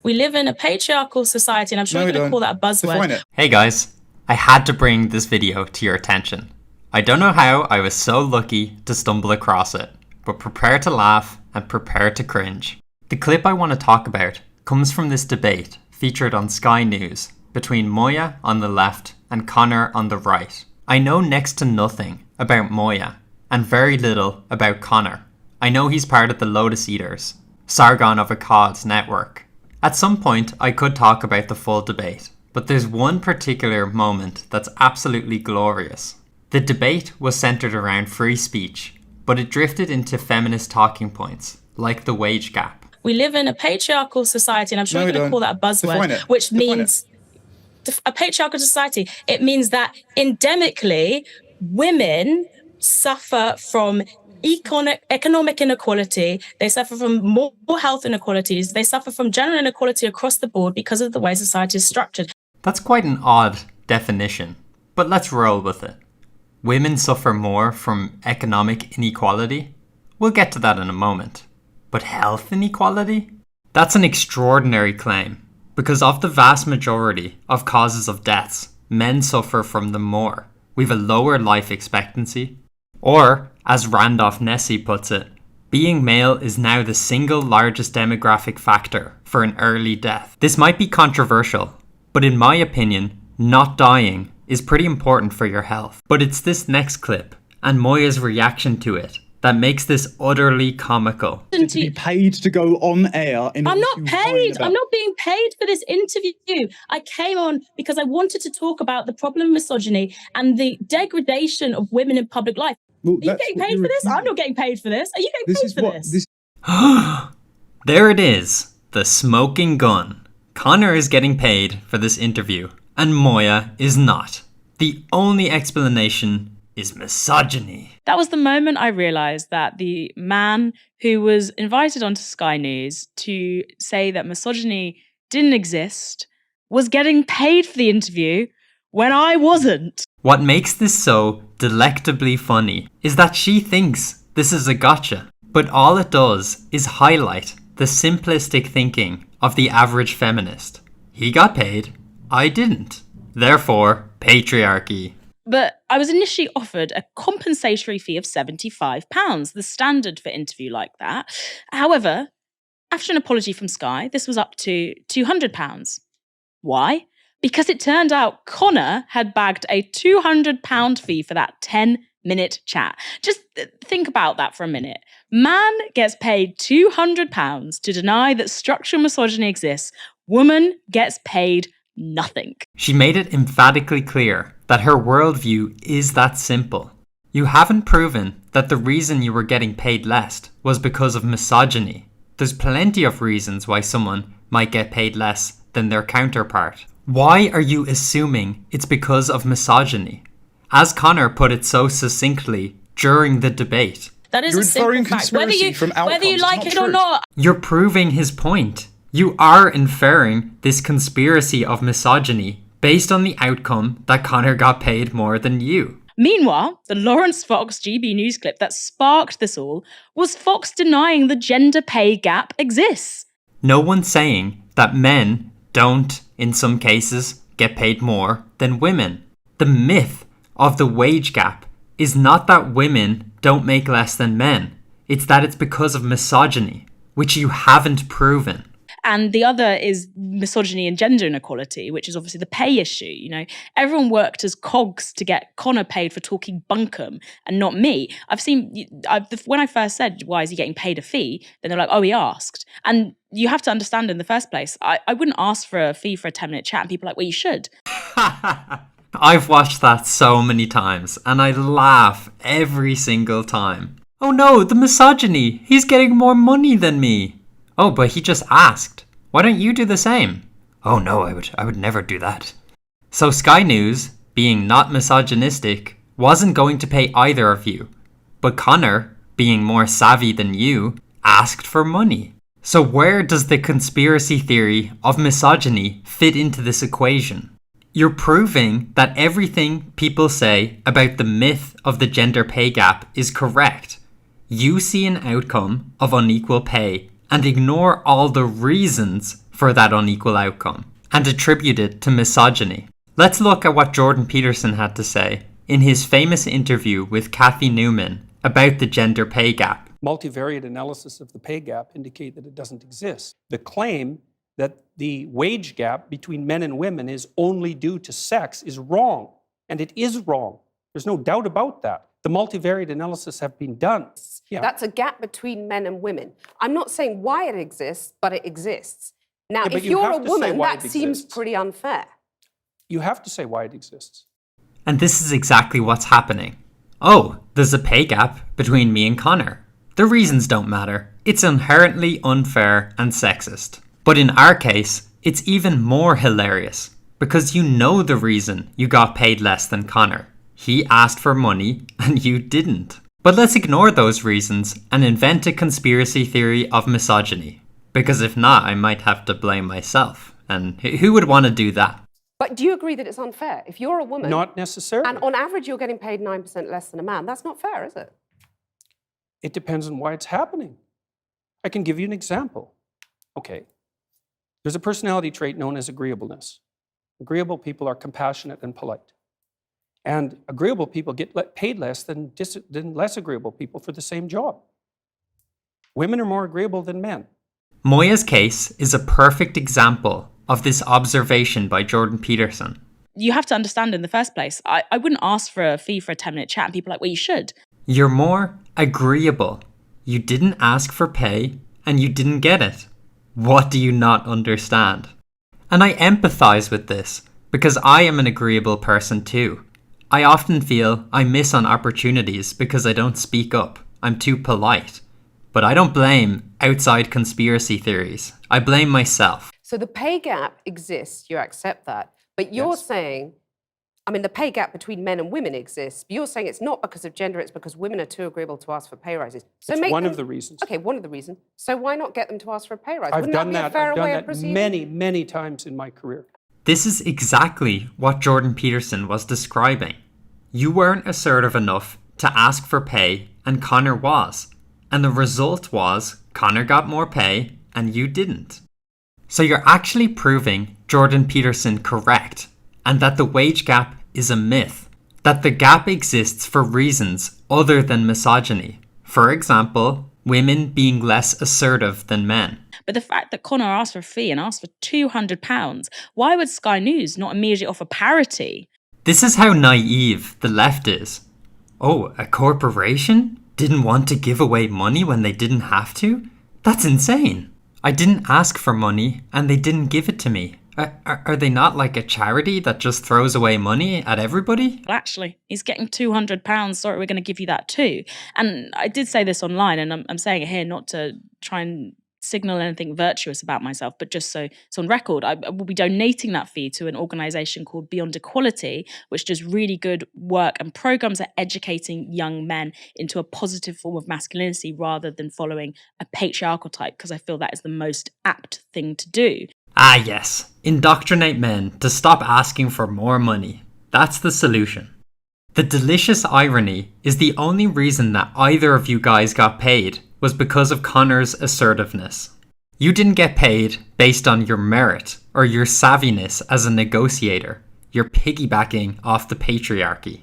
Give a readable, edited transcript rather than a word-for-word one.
We live in a patriarchal society, and I'm sure you're going to call that a buzzword. Hey guys, I had to bring this video to your attention. I don't know how I was so lucky to stumble across it, but prepare to laugh and prepare to cringe. The clip I want to talk about comes from this debate featured on Sky News between Moya on the left and Connor on the right. I know next to nothing about Moya and very little about Connor. I know he's part of the Lotus Eaters, Sargon of Akkad's network. At some point I could talk about the full debate, but there's one particular moment that's absolutely glorious. The debate was centered around free speech, but it drifted into feminist talking points, like the wage gap. We live in a patriarchal society, and I'm sure you're going to call that a buzzword, which means a patriarchal society. It means that endemically, women suffer from economic inequality, they suffer from more health inequalities, they suffer from gender inequality across the board because of the way society is structured. That's quite an odd definition, but let's roll with it. Women suffer more from economic inequality? We'll get to that in a moment. But health inequality? That's an extraordinary claim, because of the vast majority of causes of deaths, men suffer from them more. We've a lower life expectancy. Or, as Randolph Nessy puts it, being male is now the single largest demographic factor for an early death. This might be controversial, but in my opinion, not dying is pretty important for your health. But it's this next clip, and Moya's reaction to it, that makes this utterly comical. To be paid to go on air. I'm not paid. I'm not being paid for this interview. I came on because I wanted to talk about the problem of misogyny and the degradation of women in public life. Well, are you getting paid for this? I'm not getting paid for this. Are you getting paid for this? There it is. The smoking gun. Connor is getting paid for this interview, and Moya is not. The only explanation is misogyny. That was the moment I realised that the man who was invited onto Sky News to say that misogyny didn't exist was getting paid for the interview when I wasn't. What makes this so delectably funny is that she thinks this is a gotcha, but all it does is highlight the simplistic thinking of the average feminist. He got paid, I didn't. Therefore, patriarchy. But I was initially offered a compensatory fee of £75, the standard for interview like that. However, after an apology from Sky, this was up to £200. Why? Because it turned out Connor had bagged a £200 fee for that 10-minute chat. Just think about that for a minute. Man gets paid £200 to deny that structural misogyny exists. Woman gets paid nothing. She made it emphatically clear that her worldview is that simple. You haven't proven that the reason you were getting paid less was because of misogyny. There's plenty of reasons why someone might get paid less than their counterpart. Why are you assuming it's because of misogyny? As Connor put it so succinctly during the debate. That is a simple fact. Whether you like it or not. You're proving his point. You are inferring this conspiracy of misogyny based on the outcome that Connor got paid more than you. Meanwhile, the Lawrence Fox GB News clip that sparked this all was Fox denying the gender pay gap exists. No one's saying that men don't, in some cases, get paid more than women. The myth of the wage gap is not that women don't make less than men. It's that it's because of misogyny, which you haven't proven. And the other is misogyny and gender inequality, which is obviously the pay issue. You know, everyone worked as cogs to get Connor paid for talking bunkum and not me. When I first said, why is he getting paid a fee? Then they're like, oh, he asked. And you have to understand in the first place, I wouldn't ask for a fee for a 10-minute chat. And people are like, well, you should. I've watched that so many times and I laugh every single time. Oh no, the misogyny. He's getting more money than me. Oh, but he just asked. Why don't you do the same? Oh no, I would never do that. So Sky News, being not misogynistic, wasn't going to pay either of you. But Connor, being more savvy than you, asked for money. So where does the conspiracy theory of misogyny fit into this equation? You're proving that everything people say about the myth of the gender pay gap is correct. You see an outcome of unequal pay and ignore all the reasons for that unequal outcome and attribute it to misogyny. Let's look at what Jordan Peterson had to say in his famous interview with Kathy Newman about the gender pay gap. Multivariate analysis of the pay gap indicate that it doesn't exist. The claim that the wage gap between men and women is only due to sex is wrong, and it is wrong. There's no doubt about that. The multivariate analysis have been done. Yeah. That's a gap between men and women. I'm not saying why it exists, but it exists. Now, if you're a woman, that seems pretty unfair. You have to say why it exists. And this is exactly what's happening. Oh, there's a pay gap between me and Connor. The reasons don't matter. It's inherently unfair and sexist. But in our case, it's even more hilarious because you know the reason you got paid less than Connor. He asked for money and you didn't. But let's ignore those reasons and invent a conspiracy theory of misogyny. Because if not, I might have to blame myself. And who would want to do that? But do you agree that it's unfair? If you're a woman... Not necessarily. And on average, you're getting paid 9% less than a man. That's not fair, is it? It depends on why it's happening. I can give you an example. Okay. There's a personality trait known as agreeableness. Agreeable people are compassionate and polite. And agreeable people get paid less than less agreeable people for the same job. Women are more agreeable than men. Moya's case is a perfect example of this observation by Jordan Peterson. You have to understand in the first place, I wouldn't ask for a fee for a 10-minute chat and people are like, well, you should. You're more agreeable. You didn't ask for pay and you didn't get it. What do you not understand? And I empathize with this because I am an agreeable person too. I often feel I miss on opportunities because I don't speak up. I'm too polite. But I don't blame outside conspiracy theories. I blame myself. So the pay gap exists, you accept that. But you're saying, I mean, the pay gap between men and women exists. But you're saying it's not because of gender, it's because women are too agreeable to ask for pay rises. So it's one of the reasons. Okay, one of the reasons. So why not get them to ask for a pay rise? I've done that many, many times in my career. This is exactly what Jordan Peterson was describing. You weren't assertive enough to ask for pay, and Connor was. And the result was Connor got more pay, and you didn't. So you're actually proving Jordan Peterson correct, and that the wage gap is a myth. That the gap exists for reasons other than misogyny. For example, women being less assertive than men. But the fact that Connor asked for a fee and asked for £200, why would Sky News not immediately offer parity? This is how naive the left is. Oh, a corporation didn't want to give away money when they didn't have to? That's insane. I didn't ask for money and they didn't give it to me. Are they not like a charity that just throws away money at everybody? Well, actually, he's getting £200. Sorry, we're going to give you that too. And I did say this online, and I'm saying it here not to try and signal anything virtuous about myself, but just so it's on record. I will be donating that fee to an organisation called Beyond Equality, which does really good work and programs at educating young men into a positive form of masculinity rather than following a patriarchal type, because I feel that is the most apt thing to do. Ah yes, indoctrinate men to stop asking for more money. That's the solution. The delicious irony is the only reason that either of you guys got paid was because of Connor's assertiveness. You didn't get paid based on your merit or your savviness as a negotiator. You're piggybacking off the patriarchy.